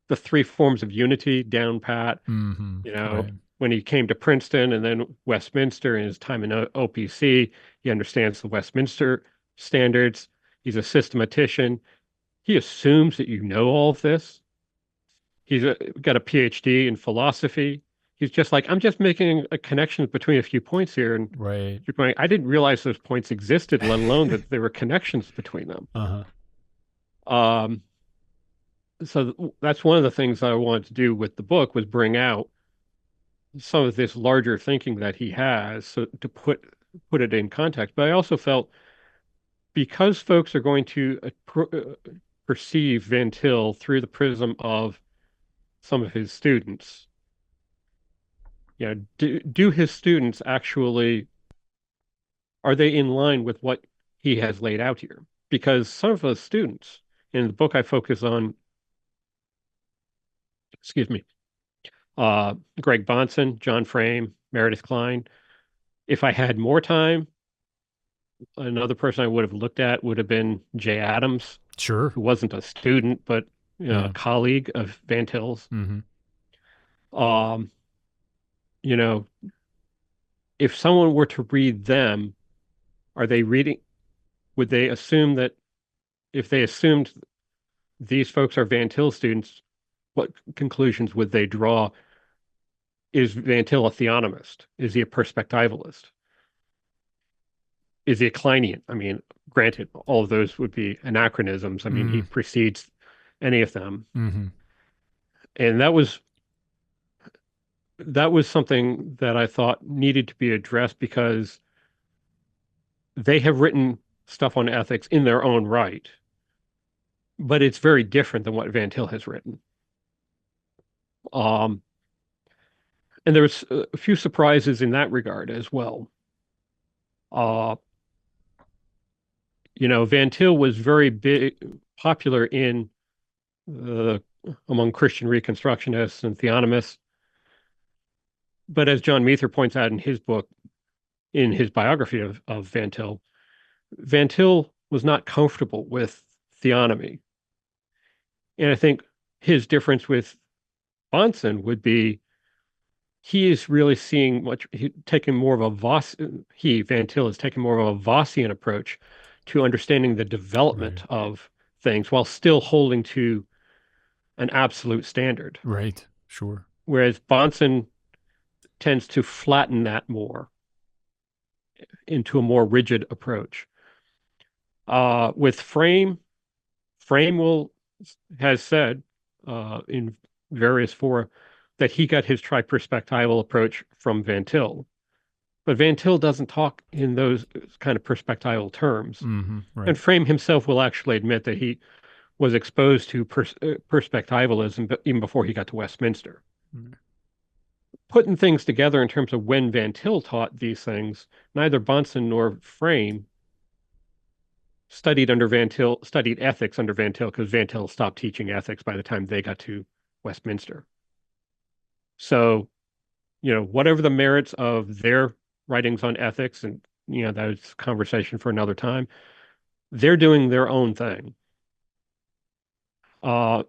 the three forms of unity down pat. Mm-hmm. Right. When he came to Princeton and then Westminster in his time in OPC, he understands the Westminster standards. He's a systematician. He assumes that you know all of this. He's got a PhD in philosophy. He's just like, I'm just making a connection between a few points here. And Right. you're going, I didn't realize those points existed, let alone that there were connections between them. Uh-huh. So that's one of the things that I wanted to do with the book, was bring out some of this larger thinking that he has, so to put it in context. But I also felt, because folks are going to perceive Van Til through the prism of some of his students, do his students actually, are they in line with what he has laid out here? Because some of the students in the book, I focus on, excuse me, Greg Bonson, John Frame, Meredith Kline. If I had more time, another person I would have looked at would have been Jay Adams, Sure. who wasn't a student, but Yeah. a colleague of Van Til's. Mm-hmm. Um, you know, if someone were to read them, are they reading? Would they assume that, if they assumed these folks are Van Til students, what conclusions would they draw? Is Van Til a theonomist? Is he a perspectivalist? Is he a Kleinian? I mean, granted, all of those would be anachronisms. I mean, he precedes any of them. Mm-hmm. And that was something that I thought needed to be addressed, because they have written stuff on ethics in their own right, but it's very different than what Van Til has written. And there was a few surprises in that regard as well. Van Til was very popular in uh, among Christian Reconstructionists and theonomists. But as John Meether points out in his book, in his biography of Van Til was not comfortable with theonomy. And I think his difference with Bahnsen would be he is really seeing taking more of a Van Til is taking more of a Vossian approach to understanding the development Right. of things while still holding to an absolute standard. Right. Sure. Whereas Bahnsen tends to flatten that more into a more rigid approach. With Frame has said in various fora that he got his triperspectival approach from Van Til. But Van Til doesn't talk in those kind of perspectival terms. Right. And Frame himself will actually admit that he was exposed to perspectivalism even before he got to Westminster. Mm. Putting things together in terms of when Van Til taught these things, neither Bahnsen nor Frame studied ethics under Van Til, because Van Til stopped teaching ethics by the time they got to Westminster. So, whatever the merits of their writings on ethics, and that's a conversation for another time, they're doing their own thing. What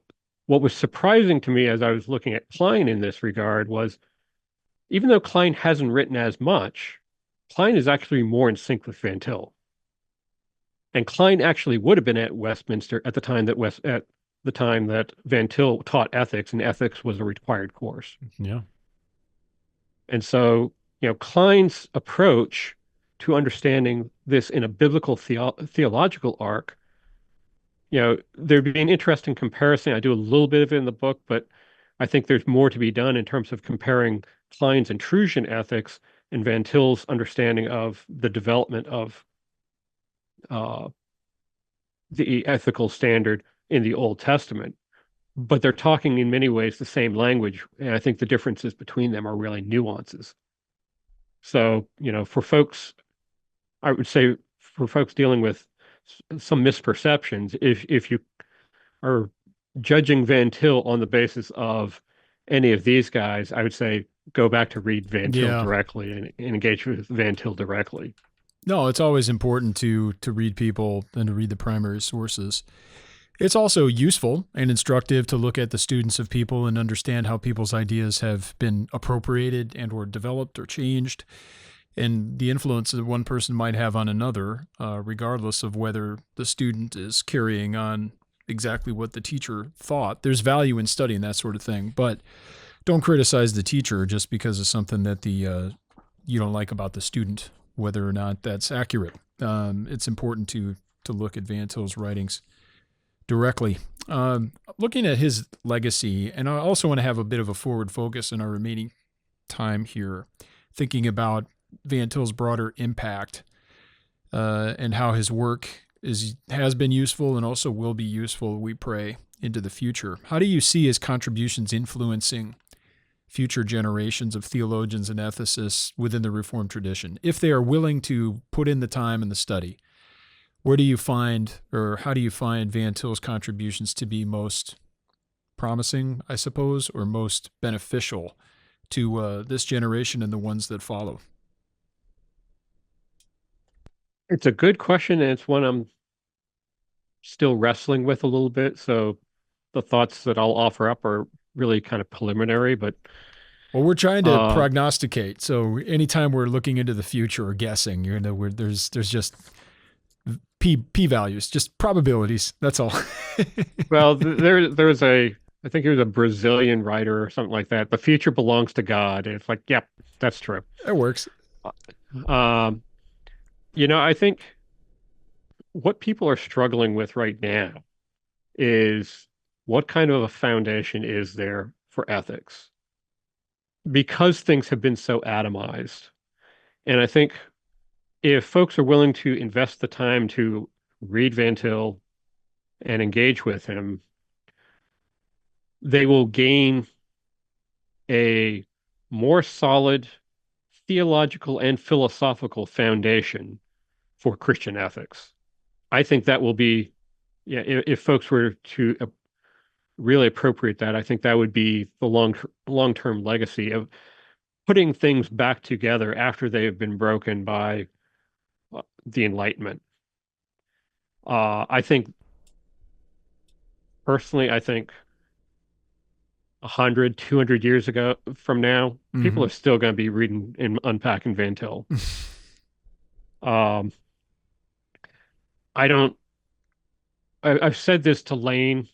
was surprising to me as I was looking at Klein in this regard was, even though Klein hasn't written as much, Klein is actually more in sync with Van Til. And Klein actually would have been at Westminster at the time that Van Til taught ethics, and ethics was a required course. Yeah. And so, Klein's approach to understanding this in a biblical theological arc, there'd be an interesting comparison. I do a little bit of it in the book, but I think there's more to be done in terms of comparing Klein's intrusion ethics and Van Til's understanding of the development of the ethical standard in the Old Testament. But they're talking in many ways the same language, and I think the differences between them are really nuances. So, for folks, I would say for folks dealing with some misperceptions, if you are judging Van Til on the basis of any of these guys, I would say go back to read Van Til directly and engage with Van Til directly. No, it's always important to read people and to read the primary sources. It's also useful and instructive to look at the students of people and understand how people's ideas have been appropriated and or developed or changed, and the influence that one person might have on another, regardless of whether the student is carrying on exactly what the teacher thought. There's value in studying that sort of thing, but don't criticize the teacher just because of something that you don't like about the student, whether or not that's accurate. It's important to look at Van Til's writings directly. Looking at his legacy, and I also want to have a bit of a forward focus in our remaining time here, thinking about Van Til's broader impact and how his work has been useful and also will be useful, we pray, into the future. How do you see his contributions influencing future generations of theologians and ethicists within the Reformed tradition, if they are willing to put in the time and the study? Where do you find, or how do you find Van Til's contributions to be most promising, I suppose, or most beneficial to this generation and the ones that follow? It's a good question, and it's one I'm still wrestling with a little bit. So the thoughts that I'll offer up are really kind of preliminary, but well, we're trying to prognosticate. So anytime we're looking into the future or guessing, there's just p values, just probabilities. That's all. Well, I think he was a Brazilian writer or something like that. The future belongs to God. And it's like, yep, that's true. It works. I think what people are struggling with right now is what kind of a foundation is there for ethics? Because things have been so atomized. And I think if folks are willing to invest the time to read Van Til and engage with him, they will gain a more solid theological and philosophical foundation for Christian ethics. I think that will be, yeah, if folks were to really appropriate that, I think that would be the long-term legacy of putting things back together after they have been broken by the Enlightenment. I think personally, I think 100, 200 years ago from now, people Hmm. are still going to be reading and unpacking Van Til. Um, I don't, I've said this to Lane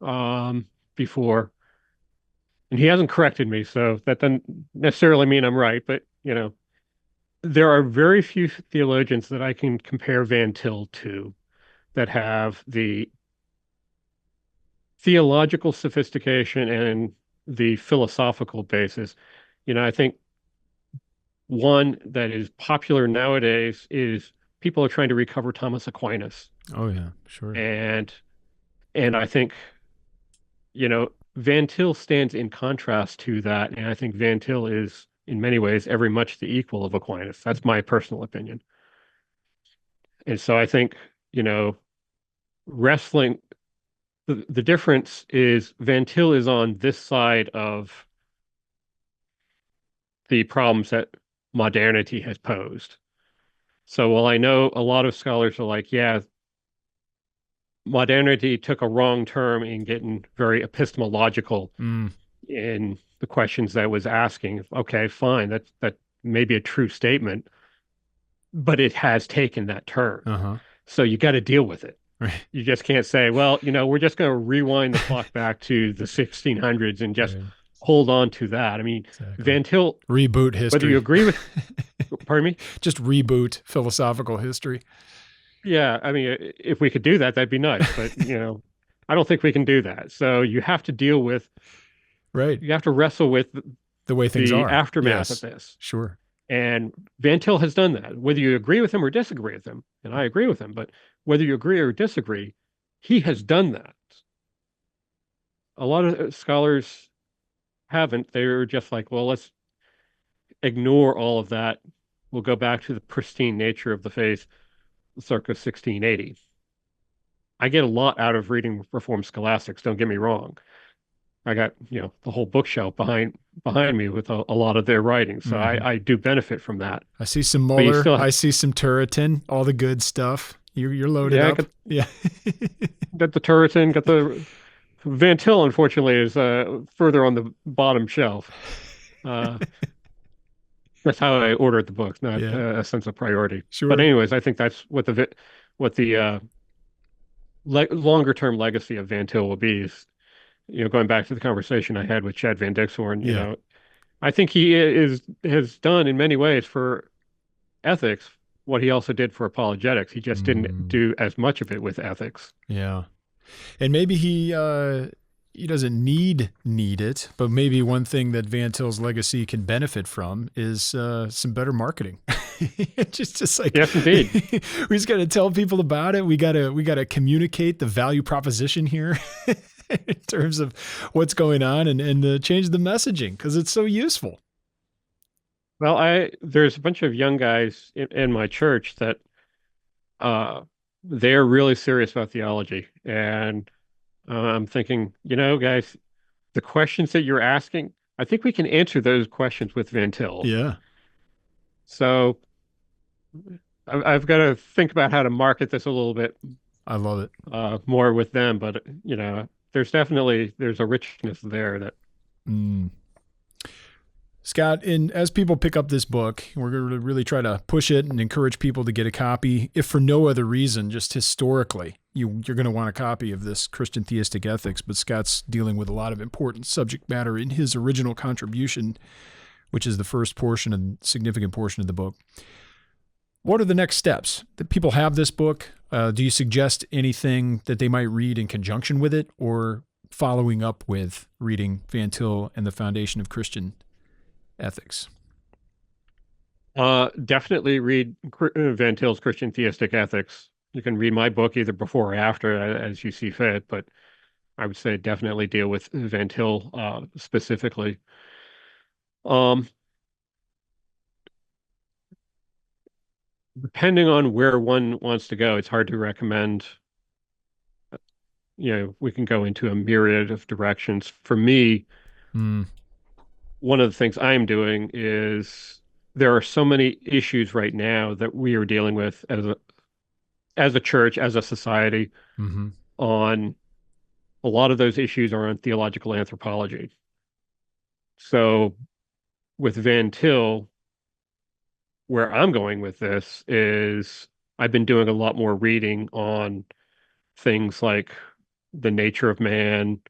um, before, and he hasn't corrected me, so that doesn't necessarily mean I'm right, but there are very few theologians that I can compare Van Til to that have the theological sophistication and the philosophical basis. I think one that is popular nowadays is people are trying to recover Thomas Aquinas. Oh yeah, sure. And I think, Van Til stands in contrast to that. And I think Van Til is in many ways every much the equal of Aquinas. That's my personal opinion. And so I think, you know, wrestling the difference is Van Til is on this side of the problems that modernity has posed. So while I know a lot of scholars are like, yeah, modernity took a wrong turn in getting very epistemological Mm. in the questions that it was asking. Okay, fine, that may be a true statement, but it has taken that turn. Uh-huh. So you got to deal with it. Right. You just can't say, well, we're just going to rewind the clock back to the 1600s and just Right. hold on to that. I mean, Exactly. Van Til, Reboot whether you history. agree with, pardon me? Just reboot philosophical history. Yeah, I mean, if we could do that, that'd be nice, but I don't think we can do that. So you have to Right. wrestle with The way things the are. aftermath of Yes. this. Sure. And Van Til has done that, whether you agree with him or disagree with him. And I agree with him, but whether you agree or disagree, he has done that. A lot of scholars haven't. They're just like, well, let's ignore all of that. We'll go back to the pristine nature of the faith circa 1680. I get a lot out of reading Reformed scholastics, don't get me wrong. I got, the whole bookshelf behind me with a lot of their writings. So Hmm. I do benefit from that. I see some But you Muller. still, I see some Turretin. All the good stuff. You're loaded yeah, I up. got, Yeah. got the Turretin, got the Van Til, unfortunately, is further on the bottom shelf. Uh, that's how I ordered the books, not Yeah. a sense of priority. But Sure. anyways, I think that's what the longer term legacy of Van Til will be is, going back to the conversation I had with Chad Van Dixhoorn, Yeah. I think he has done in many ways for ethics what he also did for apologetics. He just didn't Mm. do as much of it with ethics. Yeah. And maybe he doesn't need it, but maybe one thing that Van Til's legacy can benefit from is some better marketing. just like Yes, indeed. we just got to tell people about it. We gotta communicate the value proposition here in terms of what's going on and change the messaging because it's so useful. Well, there's a bunch of young guys in my church that uh, they're really serious about theology, and I'm thinking, guys, the questions that you're asking, I think we can answer those questions with Van Til. Yeah, So I've got to think about how to market this a little bit I love it. more with them, but there's a richness there that. Mm. Scott, and as people pick up this book, we're going to really try to push it and encourage people to get a copy, if for no other reason, just historically. You're going to want a copy of this Christian-Theistic Ethics, but Scott's dealing with a lot of important subject matter in his original contribution, which is the first portion and significant portion of the book. What are the next steps? That people have this book? Do you suggest anything that they might read in conjunction with it, or following up with reading Van Til and the Foundation of Christian Ethics? Definitely read Van Til's Christian-Theistic Ethics. You can read my book either before or after, as you see fit, but I would say definitely deal with Van Til specifically. Um, depending on where one wants to go, it's hard to recommend. We can go into a myriad of directions. For me, Mm, one of the things I'm doing is there are so many issues right now that we are dealing with as a church, as a society, hmm on a lot of those issues are on theological anthropology. So with Van Til, where I'm going with this is I've been doing a lot more reading on things like the nature of man,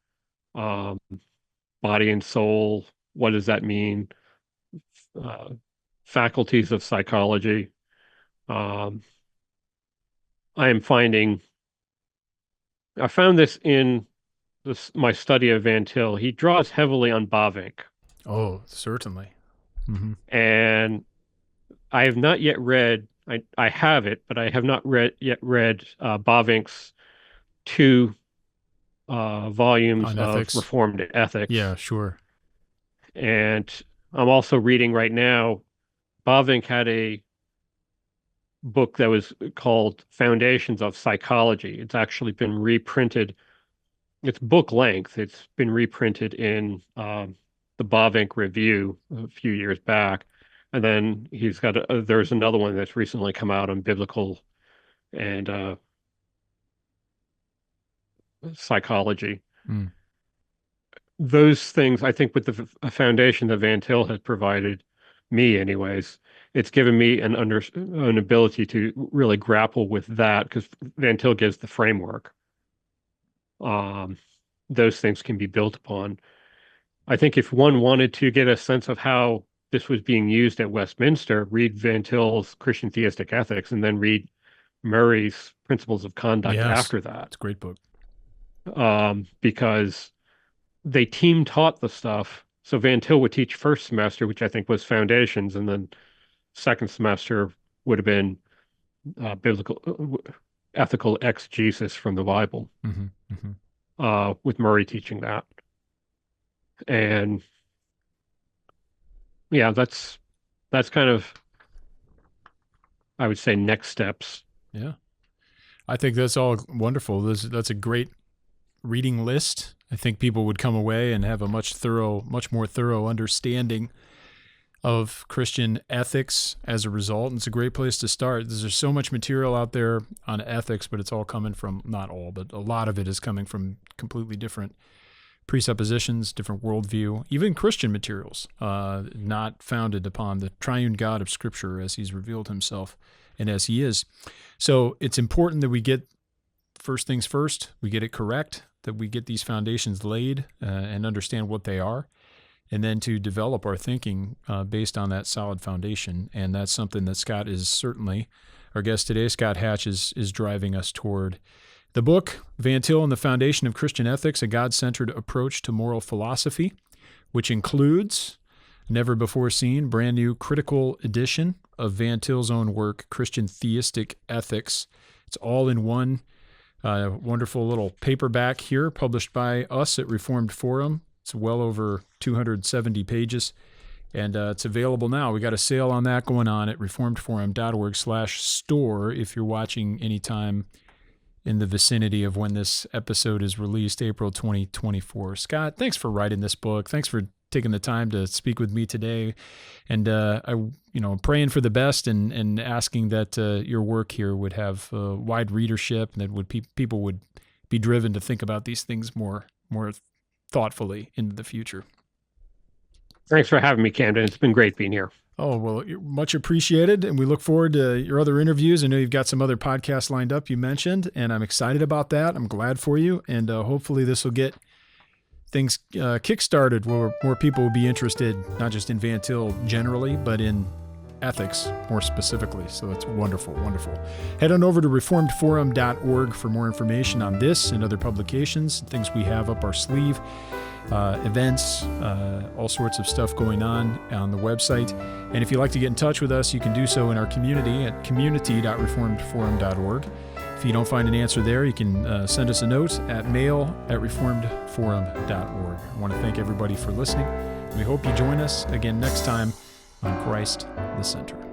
um, body and soul. What does that mean? Uh, Faculties of psychology. Um, I am finding, I found this in my study of Van Til. He draws heavily on Bavinck, Oh, certainly. Hmm and I have not yet read. I have it, but I have not read Bavinck's two volumes On of ethics. Reformed Ethics. Yeah, sure. And I'm also reading right now, Bavinck had a book that was called Foundations of Psychology. It's actually been reprinted. It's book length. It's been reprinted in the Bavinck Review a few years back. And then he's got there's another one that's recently come out on biblical and psychology. Mm. Those things, I think, with the foundation that Van Til has provided me, anyways, it's given me an ability to really grapple with that because Van Til gives the framework. Um, those things can be built upon. I think if one wanted to get a sense of how this was being used at Westminster, read Van Til's Christian-Theistic Ethics and then read Murray's Principles of Conduct Yes, after that. it's a great book. Because they team taught the stuff. So Van Til would teach first semester, which I think was foundations, and then second semester would have been biblical, ethical exegesis from the Bible, Hmm hmm with Murray teaching that. And yeah, that's kind of, I would say, next steps. Yeah. I think that's all wonderful. That's a great reading list. I think people would come away and have a much more thorough understanding of Christian ethics as a result. And it's a great place to start. There's so much material out there on ethics, but it's all coming from, not all, but a lot of it is coming from completely different presuppositions, different worldview, even Christian materials, not founded upon the triune God of Scripture as he's revealed himself and as he is. So it's important that we get first things first, we get it correct, that we get these foundations laid and understand what they are, and then to develop our thinking based on that solid foundation. And that's something that Scott is certainly, our guest today, Scott Hatch, is driving us toward. The book, Van Til and the Foundation of Christian Ethics, A God-Centered Approach to Moral Philosophy, which includes, never before seen, brand new critical edition of Van Til's own work, Christian-Theistic Ethics. It's all in one wonderful little paperback here, published by us at Reformed Forum. It's well over 270 pages, and it's available now. We got a sale on that going on at reformedforum.org/store if you're watching anytime in the vicinity of when this episode is released, April 2024. Scott, thanks for writing this book. Thanks for taking the time to speak with me today. And I'm praying for the best and asking that your work here would have wide readership and that people would be driven to think about these things more thoughtfully into the future. Thanks for having me, Camden. It's been great being here. Oh, well, much appreciated, and we look forward to your other interviews. I know you've got some other podcasts lined up, you mentioned, and I'm excited about that. I'm glad for you, and hopefully this will get things kick-started where more people will be interested, not just in Van Til generally, but in ethics more specifically. So that's wonderful, wonderful. Head on over to reformedforum.org for more information on this and other publications, things we have up our sleeve. Events, all sorts of stuff going on the website. And if you'd like to get in touch with us, you can do so in our community at community.reformedforum.org. If you don't find an answer there, you can send us a note at mail@reformedforum.org. I want to thank everybody for listening. We hope you join us again next time on Christ the Center.